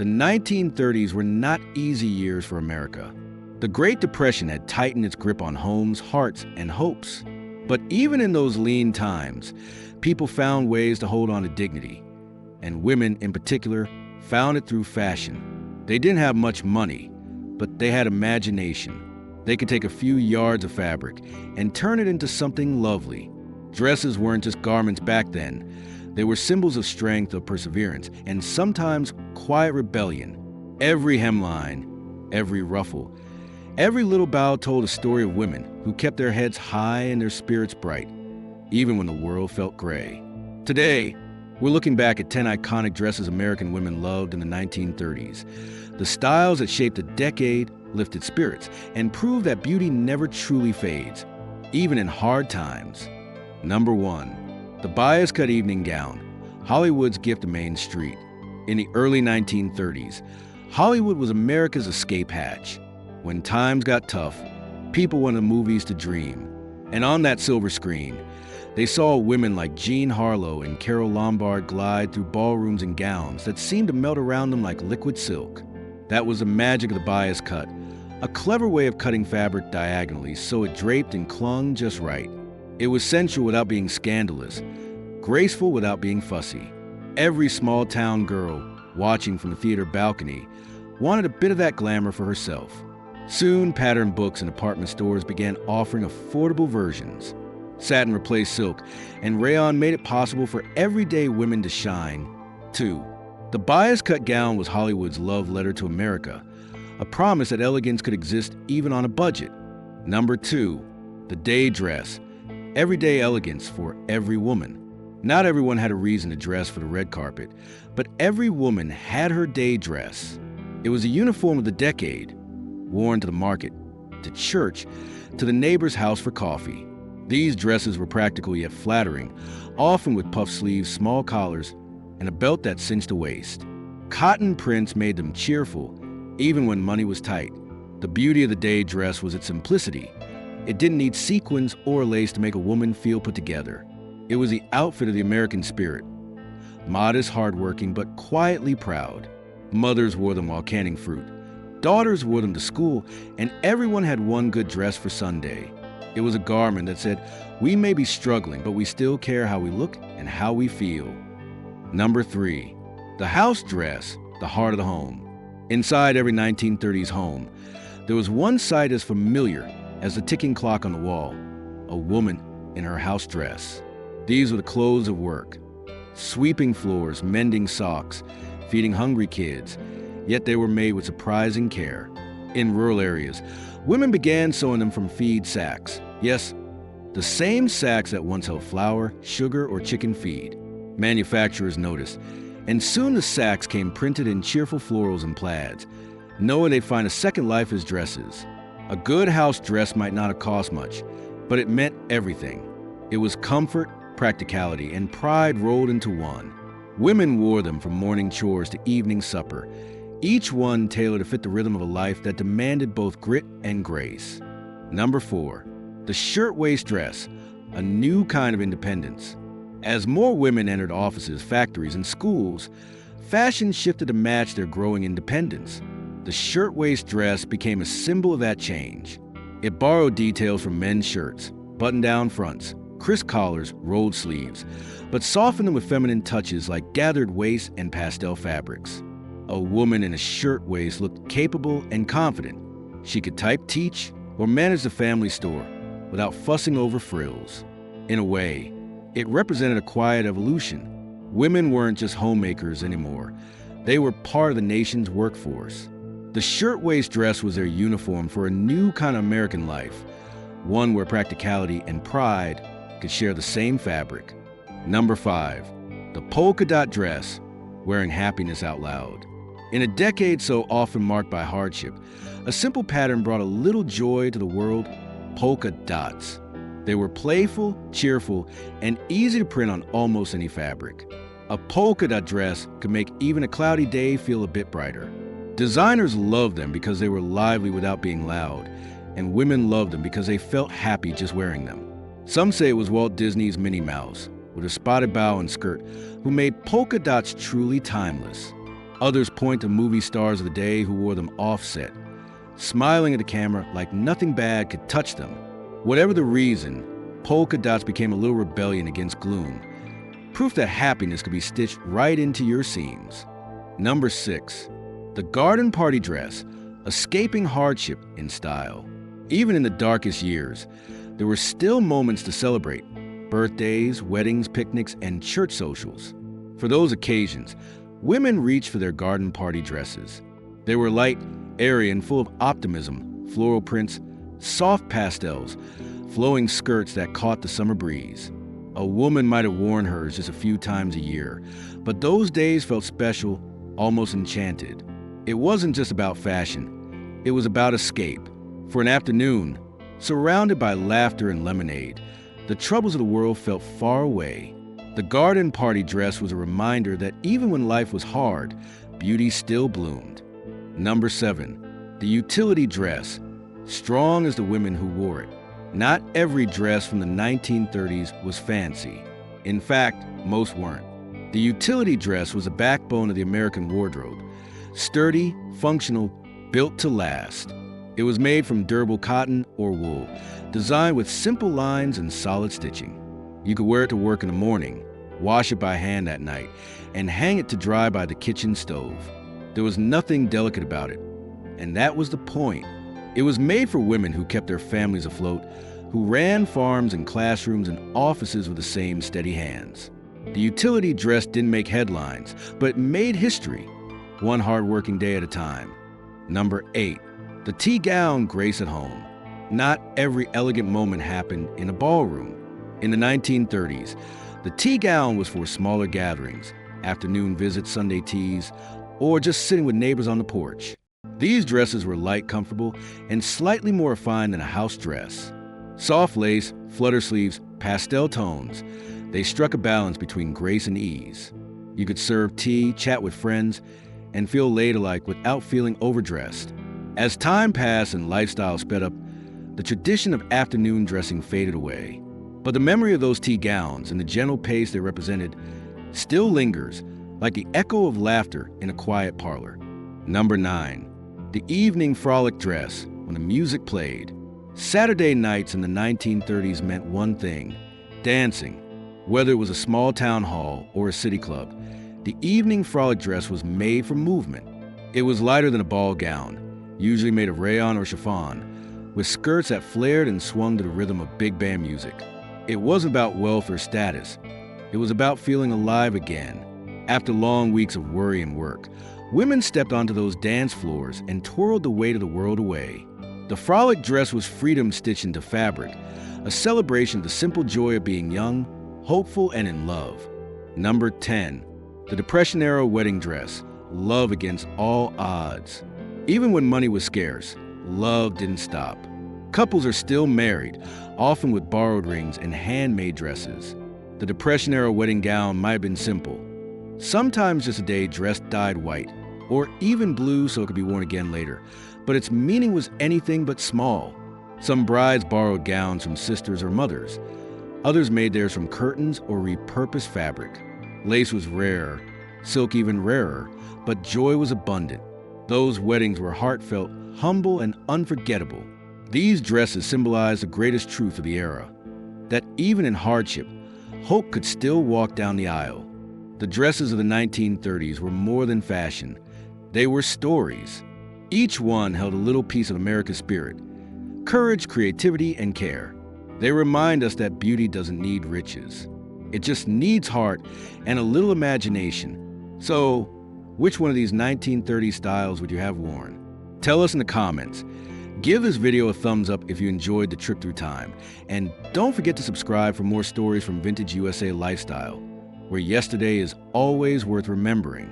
The 1930s were not easy years for America. The Great Depression had tightened its grip on homes, hearts, and hopes. But even in those lean times, people found ways to hold on to dignity. And women, in particular, found it through fashion. They didn't have much money, but they had imagination. They could take a few yards of fabric and turn it into something lovely. Dresses weren't just garments back then. They were symbols of strength, of perseverance, and sometimes quiet rebellion. Every hemline, every ruffle, every little bow told a story of women who kept their heads high and their spirits bright, even when the world felt gray. Today, we're looking back at 10 iconic dresses American women loved in the 1930s. The styles that shaped a decade, lifted spirits, and proved that beauty never truly fades, even in hard times. Number 1. The bias-cut evening gown, Hollywood's gift to Main Street. In the early 1930s, Hollywood was America's escape hatch. When times got tough, people wanted movies to dream. And on that silver screen, they saw women like Jean Harlow and Carole Lombard glide through ballrooms in gowns that seemed to melt around them like liquid silk. That was the magic of the bias cut, a clever way of cutting fabric diagonally so it draped and clung just right. It was sensual without being scandalous, graceful without being fussy. Every small-town girl, watching from the theater balcony, wanted a bit of that glamour for herself. Soon, pattern books and department stores began offering affordable versions. Satin replaced silk, and rayon made it possible for everyday women to shine. 2. The bias-cut gown was Hollywood's love letter to America, a promise that elegance could exist even on a budget. Number 2. The day dress, everyday elegance for every woman. Not everyone had a reason to dress for the red carpet, but every woman had her day dress. It was a uniform of the decade, worn to the market, to church, to the neighbor's house for coffee. These dresses were practical yet flattering, often with puff sleeves, small collars, and a belt that cinched the waist. Cotton prints made them cheerful, even when money was tight. The beauty of the day dress was its simplicity. It didn't need sequins or lace to make a woman feel put together. It was the outfit of the American spirit. Modest, hardworking, but quietly proud. Mothers wore them while canning fruit. Daughters wore them to school, and everyone had one good dress for Sunday. It was a garment that said, we may be struggling, but we still care how we look and how we feel. Number 3. The house dress, the heart of the home. Inside every 1930s home, there was one sight as familiar as the ticking clock on the wall, a woman in her house dress. These were the clothes of work, sweeping floors, mending socks, feeding hungry kids, yet they were made with surprising care. In rural areas, women began sewing them from feed sacks. Yes, the same sacks that once held flour, sugar, or chicken feed. Manufacturers noticed, and soon the sacks came printed in cheerful florals and plaids, knowing they'd find a second life as dresses. A good house dress might not have cost much, but it meant everything. It was comfort, practicality, and pride rolled into one. Women wore them from morning chores to evening supper, each one tailored to fit the rhythm of a life that demanded both grit and grace. Number 4. The shirtwaist dress, a new kind of independence. As more women entered offices, factories, and schools, fashion shifted to match their growing independence. The shirtwaist dress became a symbol of that change. It borrowed details from men's shirts, button-down fronts, crisp collars, rolled sleeves, but softened them with feminine touches like gathered waists and pastel fabrics. A woman in a shirtwaist looked capable and confident. She could type, teach, or manage the family store without fussing over frills. In a way, it represented a quiet evolution. Women weren't just homemakers anymore. They were part of the nation's workforce. The shirtwaist dress was their uniform for a new kind of American life, one where practicality and pride could share the same fabric. Number 5. The polka dot dress, wearing happiness out loud. In a decade so often marked by hardship, a simple pattern brought a little joy to the world: polka dots. They were playful, cheerful, and easy to print on almost any fabric. A polka dot dress could make even a cloudy day feel a bit brighter. Designers loved them because they were lively without being loud, and women loved them because they felt happy just wearing them. Some say it was Walt Disney's Minnie Mouse, with a spotted bow and skirt, who made polka dots truly timeless. Others point to movie stars of the day who wore them offset, smiling at the camera like nothing bad could touch them. Whatever the reason, polka dots became a little rebellion against gloom, proof that happiness could be stitched right into your seams. Number 6. The garden party dress, escaping hardship in style. Even in the darkest years, there were still moments to celebrate: birthdays, weddings, picnics, and church socials. For those occasions, women reached for their garden party dresses. They were light, airy, and full of optimism: floral prints, soft pastels, flowing skirts that caught the summer breeze. A woman might have worn hers just a few times a year, but those days felt special, almost enchanted. It wasn't just about fashion. It was about escape. For an afternoon, surrounded by laughter and lemonade, the troubles of the world felt far away. The garden party dress was a reminder that even when life was hard, beauty still bloomed. Number 7. The utility dress, strong as the women who wore it. Not every dress from the 1930s was fancy. In fact, most weren't. The utility dress was the backbone of the American wardrobe. Sturdy, functional, built to last. It was made from durable cotton or wool, designed with simple lines and solid stitching. You could wear it to work in the morning, wash it by hand at night, and hang it to dry by the kitchen stove. There was nothing delicate about it, and that was the point. It was made for women who kept their families afloat, who ran farms and classrooms and offices with the same steady hands. The utility dress didn't make headlines, but it made history, one hard-working day at a time. Number 8. The tea gown grace at home. Not every elegant moment happened in a ballroom. In the 1930s, the tea gown was for smaller gatherings, afternoon visits, Sunday teas, or just sitting with neighbors on the porch. These dresses were light, comfortable, and slightly more refined than a house dress. Soft lace, flutter sleeves, pastel tones, they struck a balance between grace and ease. You could serve tea, chat with friends, and feel ladylike without feeling overdressed. As time passed and lifestyle sped up, the tradition of afternoon dressing faded away. But the memory of those tea gowns and the gentle pace they represented still lingers, like the echo of laughter in a quiet parlor. Number 9. The evening frolic dress when the music played. Saturday nights in the 1930s meant one thing: dancing. Whether it was a small town hall or a city club, the evening frolic dress was made for movement. It was lighter than a ball gown, usually made of rayon or chiffon, with skirts that flared and swung to the rhythm of big band music. It wasn't about wealth or status. It was about feeling alive again. After long weeks of worry and work, women stepped onto those dance floors and twirled the weight of the world away. The frolic dress was freedom stitched into fabric, a celebration of the simple joy of being young, hopeful, and in love. Number 10. The Depression-era wedding dress, love against all odds. Even when money was scarce, love didn't stop. Couples are still married, often with borrowed rings and handmade dresses. The Depression-era wedding gown might have been simple. Sometimes just a day dressed dyed white, or even blue so it could be worn again later, but its meaning was anything but small. Some brides borrowed gowns from sisters or mothers. Others made theirs from curtains or repurposed fabric. Lace was rare, silk even rarer, but joy was abundant. Those weddings were heartfelt, humble, and unforgettable. These dresses symbolized the greatest truth of the era, that even in hardship, hope could still walk down the aisle. The dresses of the 1930s were more than fashion. They were stories. Each one held a little piece of America's spirit: courage, creativity, and care. They remind us that beauty doesn't need riches. It just needs heart and a little imagination. So, which one of these 1930s styles would you have worn? Tell us in the comments. Give this video a thumbs up if you enjoyed the trip through time. And don't forget to subscribe for more stories from Vintage USA Lifestyle, where yesterday is always worth remembering.